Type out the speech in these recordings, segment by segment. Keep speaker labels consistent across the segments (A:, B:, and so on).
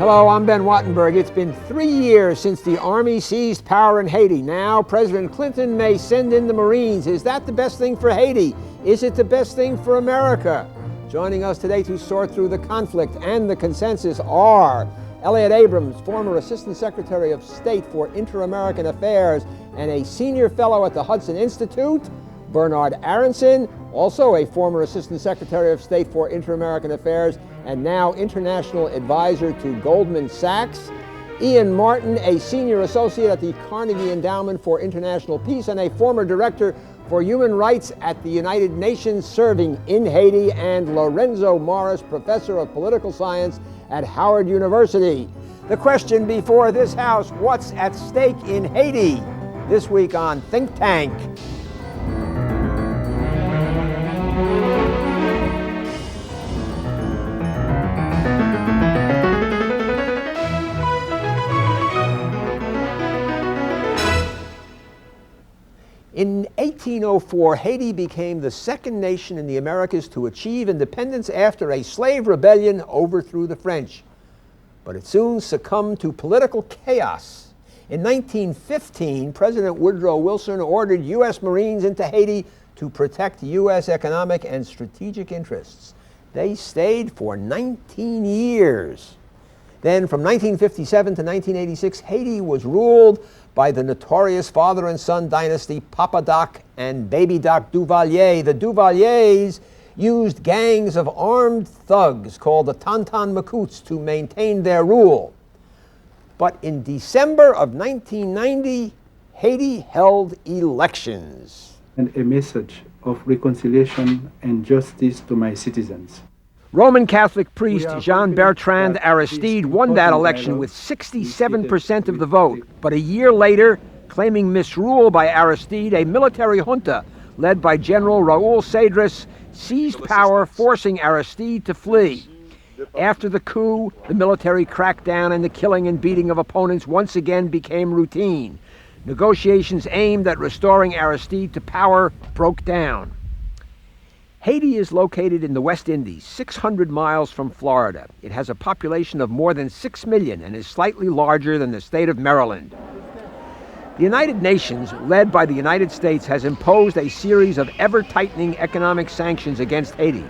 A: Hello, I'm Ben Wattenberg. It's been 3 years since the Army seized power in Haiti. Now, President Clinton may send in the Marines. Is that the best thing for Haiti? Is it the best thing for America? Joining us today to sort through the conflict and the consensus are Elliot Abrams, former Assistant Secretary of State for Inter-American Affairs and a senior fellow at the Hudson Institute; Bernard Aronson, also a former Assistant Secretary of State for Inter-American Affairs and now International Advisor to Goldman Sachs; Ian Martin, a Senior Associate at the Carnegie Endowment for International Peace and a former Director for Human Rights at the United Nations serving in Haiti; and Lorenzo Morris, Professor of Political Science at Howard University. The question before this House: what's at stake in Haiti? This week on Think Tank. In 1804, Haiti became the second nation in the Americas to achieve independence after a slave rebellion overthrew the French. But it soon succumbed to political chaos. In 1915, President Woodrow Wilson ordered U.S. Marines into Haiti to protect U.S. economic and strategic interests. They stayed for 19 years. Then from 1957 to 1986, Haiti was ruled by the notorious father and son dynasty Papa Doc and Baby Doc Duvalier. The Duvaliers used gangs of armed thugs called the Tonton Macoutes to maintain their rule. But in December of 1990, Haiti held elections.
B: And a message of reconciliation and justice to my citizens.
A: Roman Catholic priest Jean-Bertrand Aristide won that election with 67% of the vote. But a year later, claiming misrule by Aristide, a military junta led by General Raoul Cedras seized power, forcing Aristide to flee. After the coup, the military crackdown and the killing and beating of opponents once again became routine. Negotiations aimed at restoring Aristide to power broke down. Haiti is located in the West Indies, 600 miles from Florida. It has a population of more than 6 million and is slightly larger than the state of Maryland. The United Nations, led by the United States, has imposed a series of ever-tightening economic sanctions against Haiti.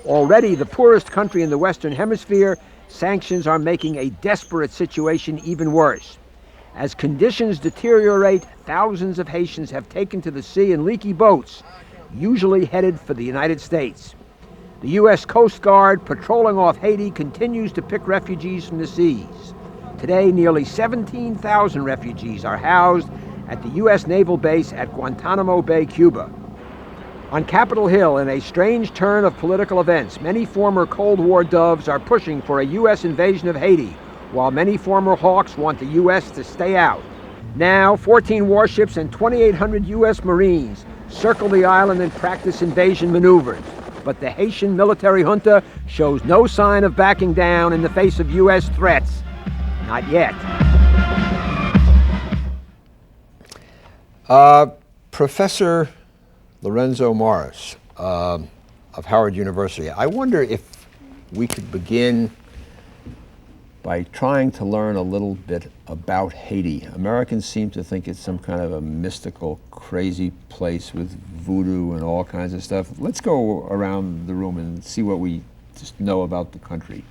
A: Already the poorest country in the Western Hemisphere, sanctions are making a desperate situation even worse. As conditions deteriorate, thousands of Haitians have taken to the sea in leaky boats, usually headed for the United States. The U.S. Coast Guard, patrolling off Haiti, continues to pick refugees from the seas. Today, nearly 17,000 refugees are housed at the U.S. Naval Base at Guantanamo Bay, Cuba. On Capitol Hill, in a strange turn of political events, many former Cold War doves are pushing for a U.S. invasion of Haiti, while many former hawks want the U.S. to stay out. Now, 14 warships and 2,800 U.S. Marines circle the island and practice invasion maneuvers. But the Haitian military junta shows no sign of backing down in the face of U.S. threats. Not yet. Professor Lorenzo Morris of Howard University, I wonder if we could begin by trying to learn a little bit about Haiti. Americans seem to think it's some kind of a mystical, crazy place with voodoo and all kinds of stuff. Let's go around the room and see what we just know about the country.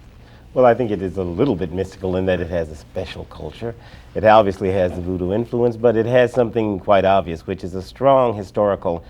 C: Well, I think it is a little bit mystical in that it has a special culture. It obviously has the voodoo influence, but it has something quite obvious, which is a strong historical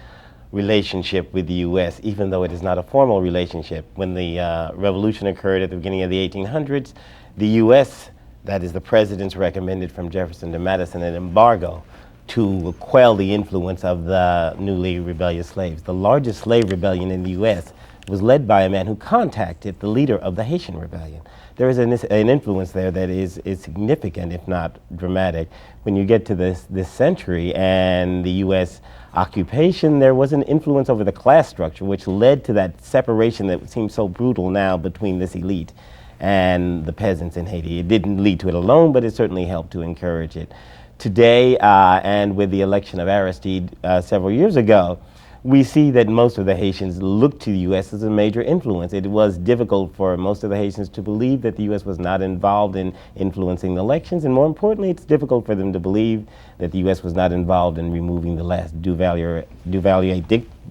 C: relationship with the U.S., even though it is not a formal relationship. When the revolution occurred at the beginning of the 1800s, the U.S., that is the presidents recommended from Jefferson to Madison, an embargo to quell the influence of the newly rebellious slaves. The largest slave rebellion in the U.S. was led by a man who contacted the leader of the Haitian rebellion. There is an influence there that is significant, if not dramatic. When you get to this century and the U.S. occupation, there was an influence over the class structure, which led to that separation that seems so brutal now between this elite and the peasants in Haiti. It didn't lead to it alone, but it certainly helped to encourage it. Today, and with the election of Aristide several years ago, we see that most of the Haitians looked to the U.S. as a major influence. It was difficult for most of the Haitians to believe that the U.S. was not involved in influencing the elections, and more importantly, it's difficult for them to believe that the U.S. was not involved in removing the last Duvalier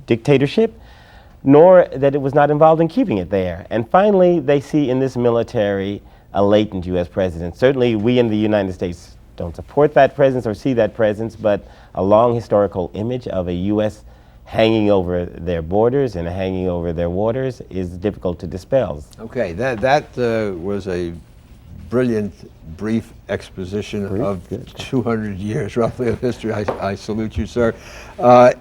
C: dictatorship, nor that it was not involved in keeping it there. And finally, they see in this military a latent U.S. presence. Certainly, we in the United States don't support that presence or see that presence, but a long historical image of a U.S. hanging over their borders and hanging over their waters is difficult to dispel.
A: Okay, that was a brilliant, brief exposition of 200 years, roughly, of history. I salute you, sir.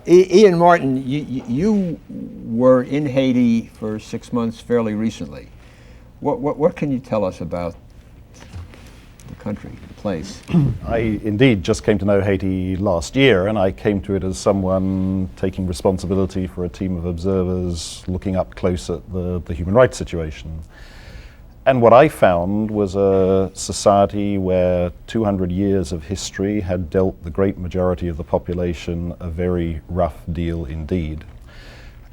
A: Ian Martin, you were in Haiti for 6 months fairly recently. What can you tell us about the country, the place?
D: I indeed just came to know Haiti last year, and I came to it as someone taking responsibility for a team of observers looking up close at the human rights situation. And what I found was a society where 200 years of history had dealt the great majority of the population a very rough deal indeed.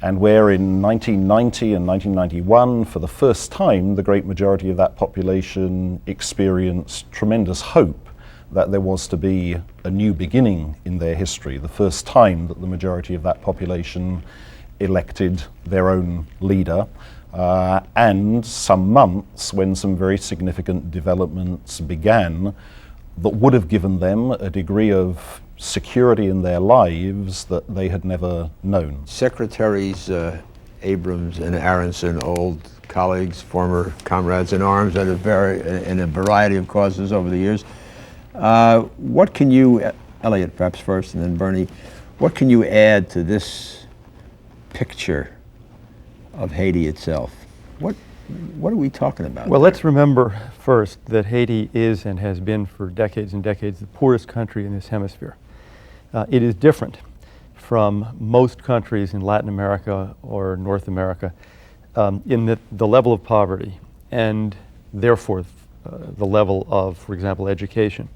D: And where in 1990 and 1991, for the first time, the great majority of that population experienced tremendous hope that there was to be a new beginning in their history, the first time that the majority of that population elected their own leader, and some months when some very significant developments began that would have given them a degree of security in their lives that they had never known.
A: Secretaries Abrams and Aronson, old colleagues, former comrades in arms in a variety of causes over the years. What can you, Elliot perhaps first and then Bernie, what can you add to this picture of Haiti itself? What are we talking about?
E: Well, let's remember first that Haiti is and has been for decades and decades the poorest country in this hemisphere. It is different from most countries in Latin America or North America in that the level of poverty and therefore the level of, for example, education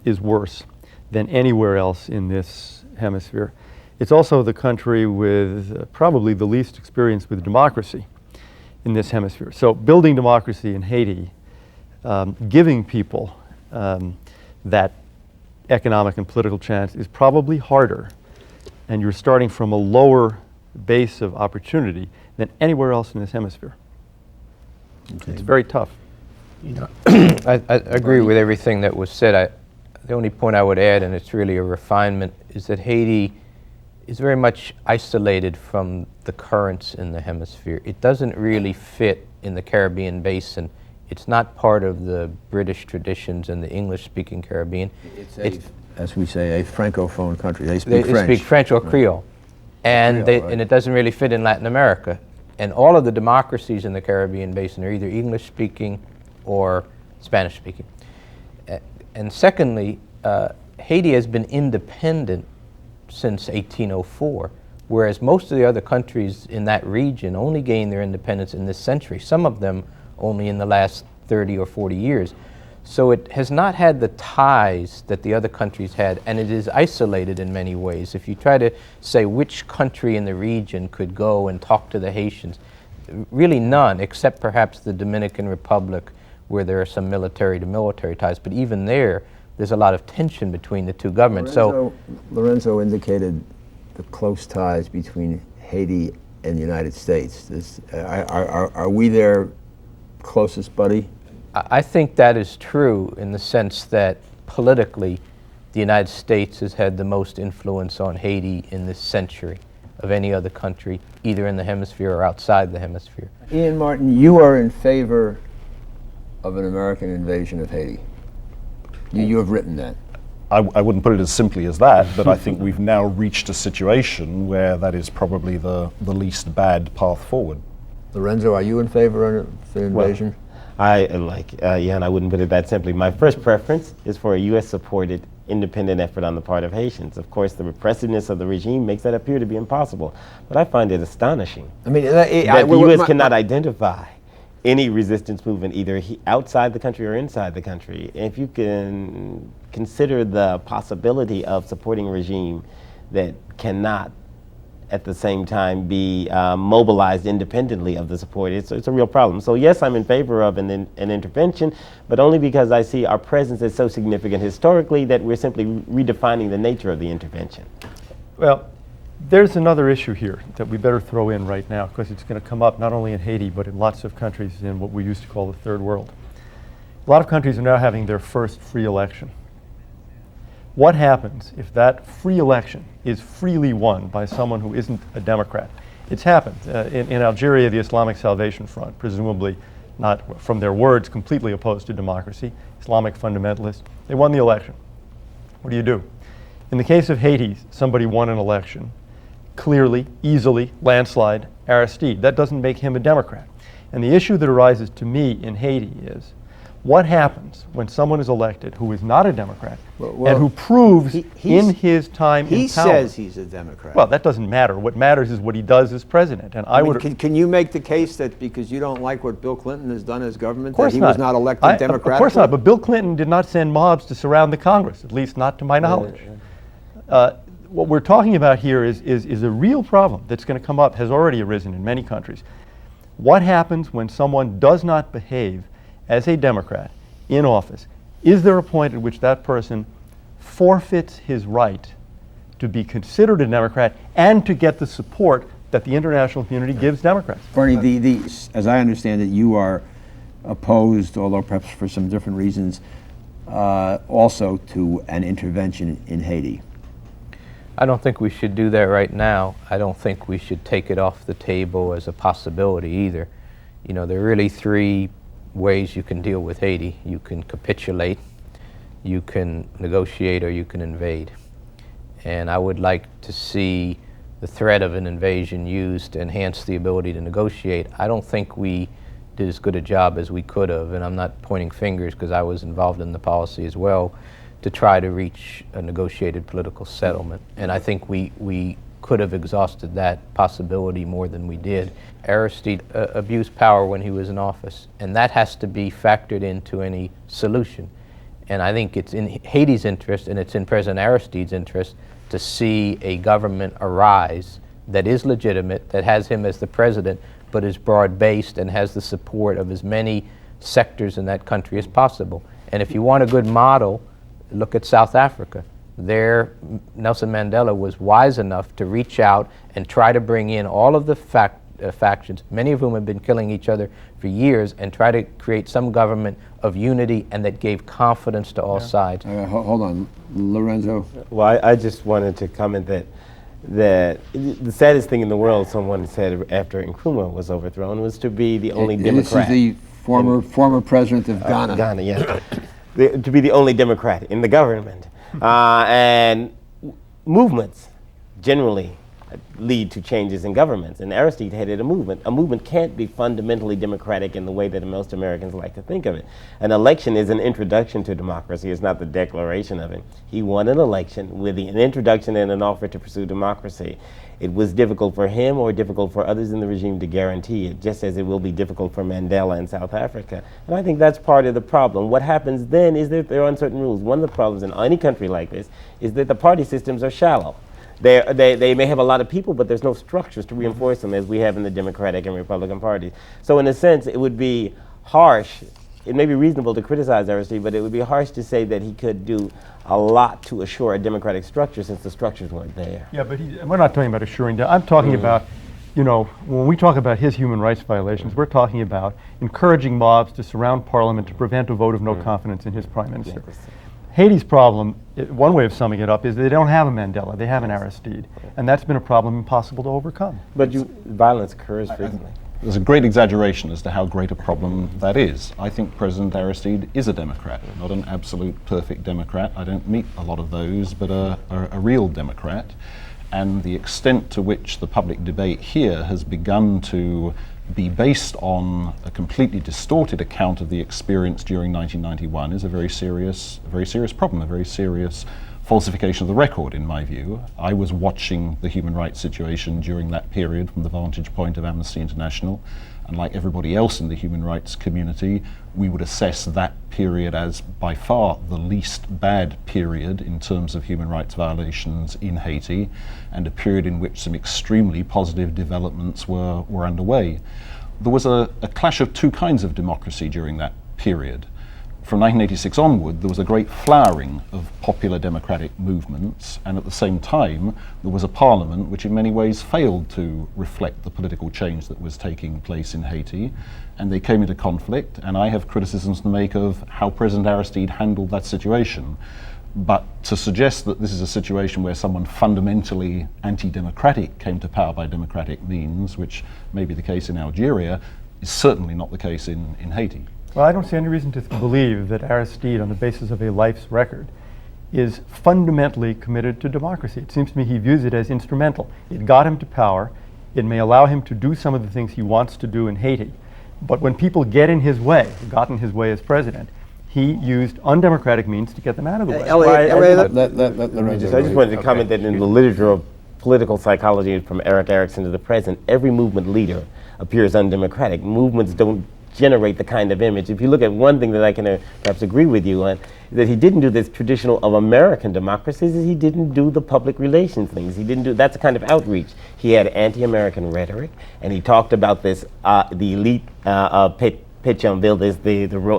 E: is worse than anywhere else in this hemisphere. It's also the country with probably the least experience with democracy in this hemisphere. So building democracy in Haiti, giving people that economic and political chance is probably harder, and you're starting from a lower base of opportunity than anywhere else in this hemisphere. Okay. It's very tough.
F: You know, I agree with everything that was said. The only point I would add, and it's really a refinement, is that Haiti is very much isolated from the currents in the hemisphere. It doesn't really fit in the Caribbean basin. It's not part of the British traditions in the English-speaking Caribbean.
A: It's as we say, a francophone country. They speak French.
F: They speak French or Creole. And, and it doesn't really fit in Latin America. And all of the democracies in the Caribbean basin are either English-speaking or Spanish-speaking. And secondly, Haiti has been independent since 1804, whereas most of the other countries in that region only gained their independence in this century, some of them only in the last 30 or 40 years. So it has not had the ties that the other countries had, and it is isolated in many ways. If you try to say which country in the region could go and talk to the Haitians, really none, except perhaps the Dominican Republic, where there are some military-to-military ties. But even there's a lot of tension between the two governments.
A: Lorenzo indicated the close ties between Haiti and the United States. Are we their closest buddy?
F: I think that is true in the sense that politically, the United States has had the most influence on Haiti in this century of any other country, either in the hemisphere or outside the hemisphere.
A: Ian Martin, you are in favor of an American invasion of Haiti. You have written that.
D: I wouldn't put it as simply as that, but I think we've now reached a situation where that is probably the least bad path forward.
A: Lorenzo, are you in favor of an invasion?
C: Well, I wouldn't put it that simply. My first preference is for a U.S.-supported independent effort on the part of Haitians. Of course, the repressiveness of the regime makes that appear to be impossible, but I find it astonishing that the U.S. cannot identify any resistance movement either outside the country or inside the country. If you can consider the possibility of supporting a regime that cannot at the same time be mobilized independently of the support. It's a real problem. So yes, I'm in favor of an intervention, but only because I see our presence is so significant historically that we're simply redefining the nature of the intervention.
E: Well, there's another issue here that we better throw in right now, because it's going to come up not only in Haiti, but in lots of countries in what we used to call the third world. A lot of countries are now having their first free election. What happens if that free election is freely won by someone who isn't a Democrat? It's happened. In Algeria, the Islamic Salvation Front, presumably not from their words completely opposed to democracy, Islamic fundamentalists, they won the election. What do you do? In the case of Haiti, somebody won an election, clearly, easily, landslide, Aristide. That doesn't make him a Democrat. And the issue that arises to me in Haiti is, what happens when someone is elected who is not a Democrat and who proves in his time in power?
A: He says he's a Democrat.
E: Well, that doesn't matter. What matters is what he does as president. And I would.
A: Can you make the case that because you don't like what Bill Clinton has done as government,
E: of course
A: that he was not elected Democratically?
E: Of course not. But Bill Clinton did not send mobs to surround the Congress, at least not to my knowledge. What we're talking about here is a real problem that's going to come up, has already arisen in many countries. What happens when someone does not behave as a Democrat in office? Is there a point at which that person forfeits his right to be considered a Democrat and to get the support that the international community gives Democrats?
G: Bernie, as I understand it, you are opposed, although perhaps for some different reasons, also to an intervention in Haiti.
F: I don't think we should do that right now. I don't think we should take it off the table as a possibility either. You know, there are really three ways you can deal with Haiti. You can capitulate, you can negotiate, or you can invade. And I would like to see the threat of an invasion used to enhance the ability to negotiate. I don't think we did as good a job as we could have, and I'm not pointing fingers because I was involved in the policy as well, to try to reach a negotiated political settlement. And I think we could have exhausted that possibility more than we did. Aristide abused power when he was in office, and that has to be factored into any solution. And I think it's in Haiti's interest, and it's in President Aristide's interest, to see a government arise that is legitimate, that has him as the president, but is broad-based and has the support of as many sectors in that country as possible. And if you want a good model, look at South Africa. There, Nelson Mandela was wise enough to reach out and try to bring in all of the factions, many of whom have been killing each other for years, and try to create some government of unity and that gave confidence to all sides.
G: Hold on, Lorenzo.
C: Well, I just wanted to comment that the saddest thing in the world, someone said after Nkrumah was overthrown, was to be the only Democrat.
G: This is the former president of Ghana.
C: Ghana, yes. To be the only Democrat in the government. And movements generally lead to changes in governments, and Aristide headed a movement. A movement can't be fundamentally democratic in the way that most Americans like to think of it. An election is an introduction to democracy. It's not the declaration of it. He won an election with an introduction and an offer to pursue democracy. It was difficult for him or difficult for others in the regime to guarantee it, just as it will be difficult for Mandela in South Africa. And I think that's part of the problem. What happens then is that there are uncertain rules. One of the problems in any country like this is that the party systems are shallow. They may have a lot of people, but there's no structures to reinforce them as we have in the Democratic and Republican parties. So in a sense, it would be harsh. It may be reasonable to criticize Aristide, but it would be harsh to say that he could do a lot to assure a democratic structure since the structures weren't there.
E: Yeah, but we're not talking about assuring. I'm talking about, you know, when we talk about his human rights violations, we're talking about encouraging mobs to surround Parliament to prevent a vote of no confidence in his prime minister. Haiti's problem, one way of summing it up, is they don't have a Mandela, they have an Aristide, and that's been a problem impossible to overcome.
C: But violence occurs frequently.
D: There's a great exaggeration as to how great a problem that is. I think President Aristide is a Democrat, not an absolute perfect Democrat. I don't meet a lot of those, but a real Democrat. And the extent to which the public debate here has begun to be based on a completely distorted account of the experience during 1991 is a very serious problem, a very serious falsification of the record, in my view. I was watching the human rights situation during that period from the vantage point of Amnesty International. And like everybody else in the human rights community, we would assess that period as by far the least bad period in terms of human rights violations in Haiti, and a period in which some extremely positive developments were underway. There was a clash of two kinds of democracy during that period. From 1986 onward, there was a great flowering of popular democratic movements, and at the same time, there was a parliament which in many ways failed to reflect the political change that was taking place in Haiti, and they came into conflict, and I have criticisms to make of how President Aristide handled that situation. But to suggest that this is a situation where someone fundamentally anti-democratic came to power by democratic means, which may be the case in Algeria, is certainly not the case in Haiti.
E: Well, I don't see any reason to believe that Aristide, on the basis of a life's record, is fundamentally committed to democracy. It seems to me he views it as instrumental. It got him to power. It may allow him to do some of the things he wants to do in Haiti. But when people get in his way, got in his way as president, he used undemocratic means to get them out of the way.
C: I just wanted to comment that in the literature of political psychology, from Eric Erickson to the present, every movement leader appears undemocratic. Movements don't generate the kind of image. If you look at one thing that I can perhaps agree with you on, that he didn't do this traditional of American democracies, is he didn't do the public relations things. He didn't do, that's a kind of outreach. He had anti-American rhetoric, and he talked about this, the elite Pétionville,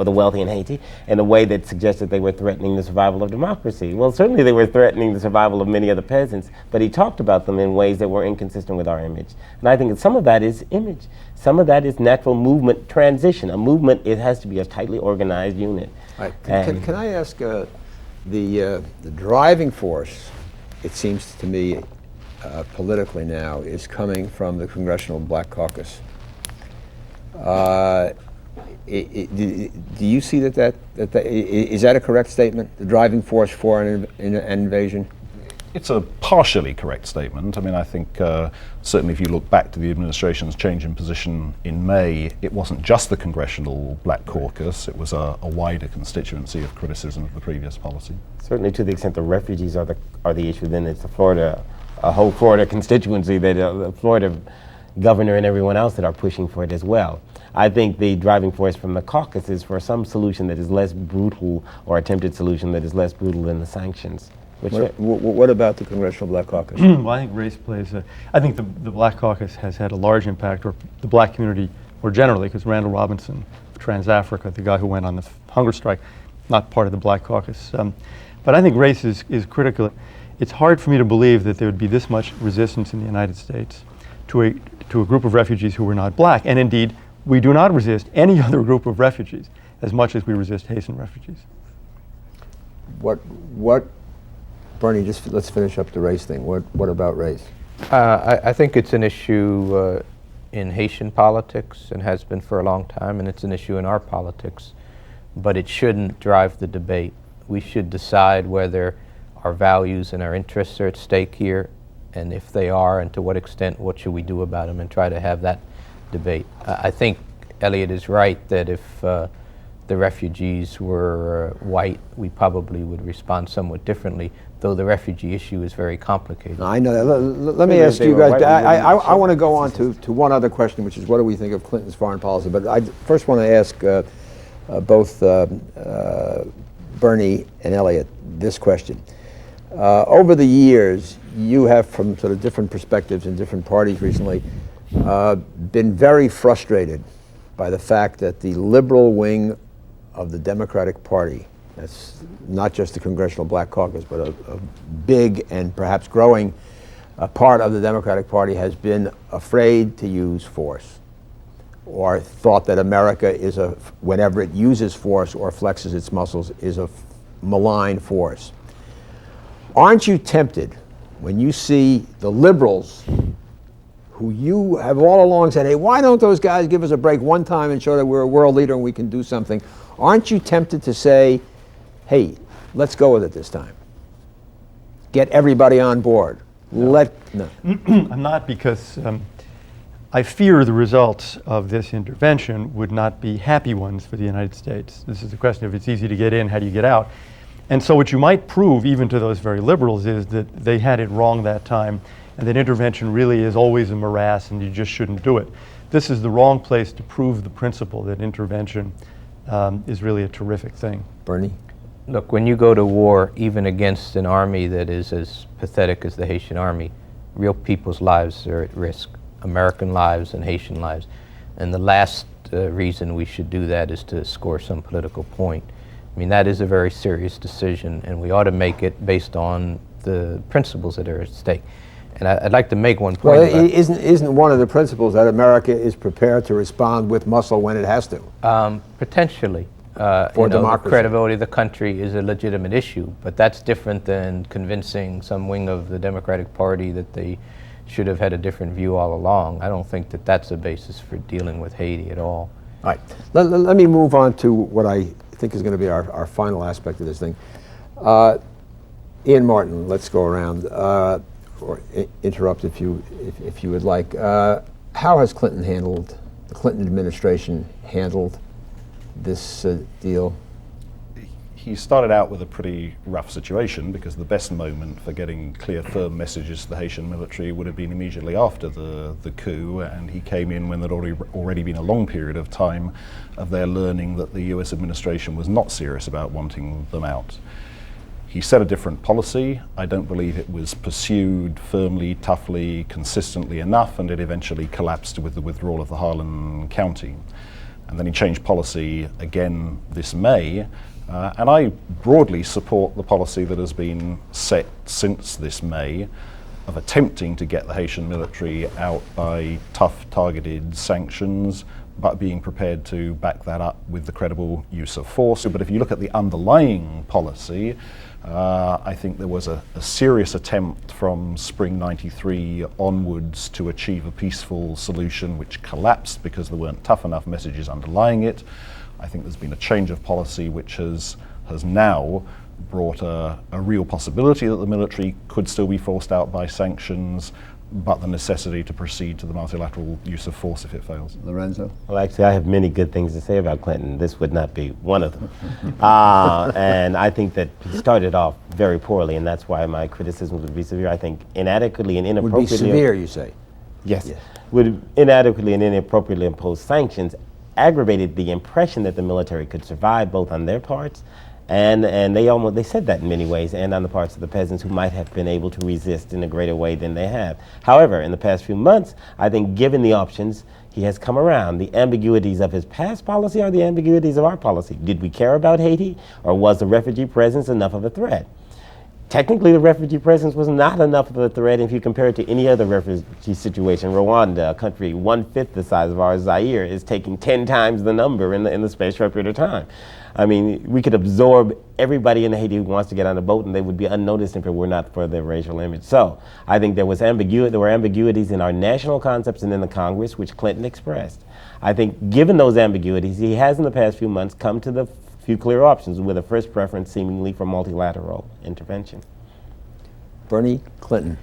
C: the wealthy in Haiti, in a way that suggested they were threatening the survival of democracy. Well, certainly they were threatening the survival of many other peasants, but he talked about them in ways that were inconsistent with our image. And I think that some of that is image. Some of that is natural movement transition. A movement, it has to be a tightly organized unit.
H: Right. Can I ask, the driving force, it seems to me, politically now, is coming from the Congressional Black Caucus. Do you see that is that a correct statement? The driving force for an invasion?
D: It's a partially correct statement. I mean, I think certainly if you look back to the administration's change in position in May, it wasn't just the Congressional Black Caucus, it was a wider constituency of criticism of the previous policy.
C: Certainly to the extent the refugees are the issue, then it's a whole Florida constituency, that the Florida governor and everyone else that are pushing for it as well. I think the driving force from the caucus is for some solution that is less brutal, or attempted solution that is less brutal than the sanctions.
H: What about the Congressional Black Caucus?
E: Well, I think race plays I think the Black Caucus has had a large impact, or the black community more generally, because Randall Robinson of Trans-Africa, the guy who went on the hunger strike, not part of the Black Caucus. But I think race is critical. It's hard for me to believe that there would be this much resistance in the United States to a group of refugees who were not black. And indeed, we do not resist any other group of refugees as much as we resist Haitian refugees.
H: What, Bernie, just let's finish up the race thing. What about race?
F: I think it's an issue in Haitian politics, and has been for a long time, and it's an issue in our politics, but it shouldn't drive the debate. We should decide whether our values and our interests are at stake here, and if they are, and to what extent, what should we do about them, and try to have that debate. I think Elliot is right that if the refugees were white, we probably would respond somewhat differently, though the refugee issue is very complicated.
H: I know that. Let me ask you guys, I want to go on to one other question, which is what do we think of Clinton's foreign policy? But I first want to ask both Bernie and Elliot this question. Over the years, you have, from sort of different perspectives in different parties recently, been very frustrated by the fact that the liberal wing of the Democratic Party, that's not just the Congressional Black Caucus, but a big and perhaps growing part of the Democratic Party, has been afraid to use force, or thought that America is whenever it uses force or flexes its muscles, is a malign force. Aren't you tempted when you see the liberals, who you have all along said, hey, why don't those guys give us a break one time and show that we're a world leader and we can do something? Aren't you tempted to say, hey, let's go with it this time? Get everybody on board. No.
E: I'm not, because I fear the results of this intervention would not be happy ones for the United States. This is a question of, it's easy to get in, how do you get out? And so what you might prove, even to those very liberals, is that they had it wrong that time, and that intervention really is always a morass and you just shouldn't do it. this is the wrong place to prove the principle that intervention is really a terrific thing.
H: Bernie?
F: Look, when you go to war, even against an army that is as pathetic as the Haitian army, real people's lives are at risk, American lives and Haitian lives. And the last reason we should do that is to score some political point. I mean, that is a very serious decision, and we ought to make it based on the principles that are at stake. And I'd like to make one point.
H: Well, isn't one of the principles that America is prepared to respond with muscle when it has to?
F: Potentially.
H: For democracy.
F: The credibility of the country is a legitimate issue, but that's different than convincing some wing of the Democratic Party that they should have had a different view all along. I don't think that that's a basis for dealing with Haiti at all.
H: All right. Let me move on to what I think is going to be our final aspect of this thing. Ian Martin, let's go around, or interrupt if you would like. How has the Clinton administration handled this deal?
D: He started out with a pretty rough situation because the best moment for getting clear, firm messages to the Haitian military would have been immediately after the coup, and he came in when there'd already been a long period of time of their learning that the US administration was not serious about wanting them out. He set a different policy. I don't believe it was pursued firmly, toughly, consistently enough, and it eventually collapsed with the withdrawal of the Harlan County. And then he changed policy again this May, and I broadly support the policy that has been set since this May of attempting to get the Haitian military out by tough, targeted sanctions, but being prepared to back that up with the credible use of force. But if you look at the underlying policy, I think there was a serious attempt from spring '93 onwards to achieve a peaceful solution which collapsed because there weren't tough enough messages underlying it. I think there's been a change of policy which has now brought a real possibility that the military could still be forced out by sanctions, but the necessity to proceed to the multilateral use of force if it fails.
G: Lorenzo?
C: Well, actually, I have many good things to say about Clinton. This would not be one of them. And I think that he started off very poorly, and that's why my criticism would be severe. I think inadequately and inappropriately...
H: Would be severe, you say?
C: Yes. Would inadequately and inappropriately impose sanctions aggravated the impression that the military could survive both on their parts and they said that in many ways, and on the parts of the peasants who might have been able to resist in a greater way than they have. However, in the past few months, I think given the options, he has come around. The ambiguities of his past policy are the ambiguities of our policy. Did we care about Haiti, or was the refugee presence enough of a threat? Technically, the refugee presence was not enough of a threat if you compare it to any other refugee situation. Rwanda, a country 1/5 the size of ours, Zaire, is taking 10 times the number in the space short period of time. I mean, we could absorb everybody in Haiti who wants to get on a boat, and they would be unnoticed if it were not for their racial image. So I think there were ambiguities in our national concepts and in the Congress, which Clinton expressed. I think given those ambiguities, he has in the past few months come to the few clear options, with a first preference seemingly for multilateral intervention.
H: Bernie, Clinton.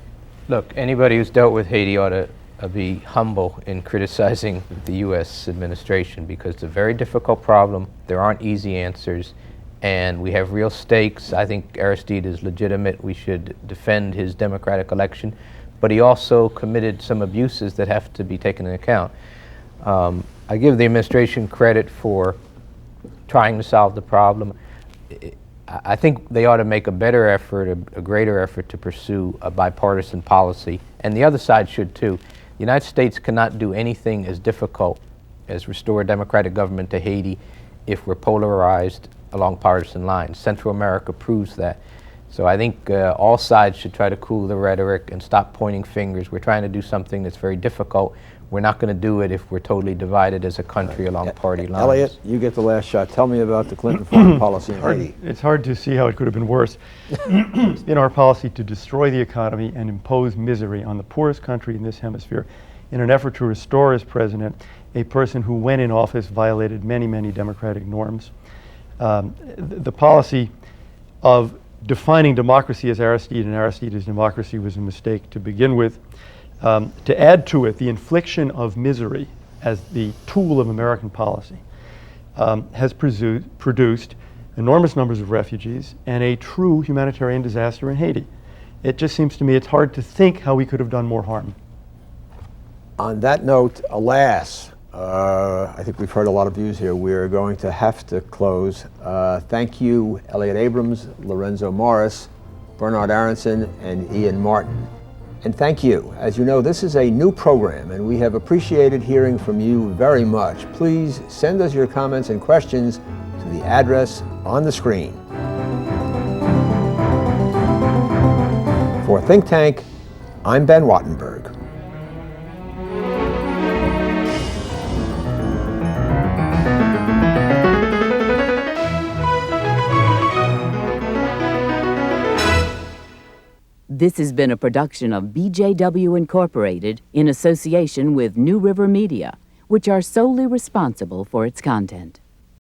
F: Look, anybody who's dealt with Haiti ought to be humble in criticizing the U.S. administration, because it's a very difficult problem. There aren't easy answers, and we have real stakes. I think Aristide is legitimate. We should defend his democratic election, but he also committed some abuses that have to be taken into account. I give the administration credit for trying to solve the problem. I think they ought to make a better effort, a greater effort to pursue a bipartisan policy, and the other side should too. The United States cannot do anything as difficult as restore a democratic government to Haiti if we're polarized along partisan lines. Central America proves that. So I think all sides should try to cool the rhetoric and stop pointing fingers. We're trying to do something that's very difficult. We're not going to do it if we're totally divided as a country along party lines.
H: Elliot, you get the last shot. Tell me about the Clinton foreign policy in Haiti.
E: It's hard to see how it could have been worse. It's been our policy to destroy the economy and impose misery on the poorest country in this hemisphere in an effort to restore as president a person who, when in office, violated many, many democratic norms. The policy of defining democracy as Aristide and Aristide as democracy was a mistake to begin with. To add to it, the infliction of misery as the tool of American policy has produced enormous numbers of refugees and a true humanitarian disaster in Haiti. It just seems to me it's hard to think how we could have done more harm.
H: On that note, alas, I think we've heard a lot of views here. We're going to have to close. Thank you, Elliot Abrams, Lorenzo Morris, Bernard Aronson, and Ian Martin. And thank you. As you know, this is a new program, and we have appreciated hearing from you very much. Please send us your comments and questions to the address on the screen. For Think Tank, I'm Ben Wattenberg.
I: This has been a production of BJW Incorporated in association with New River Media, which are solely responsible for its content.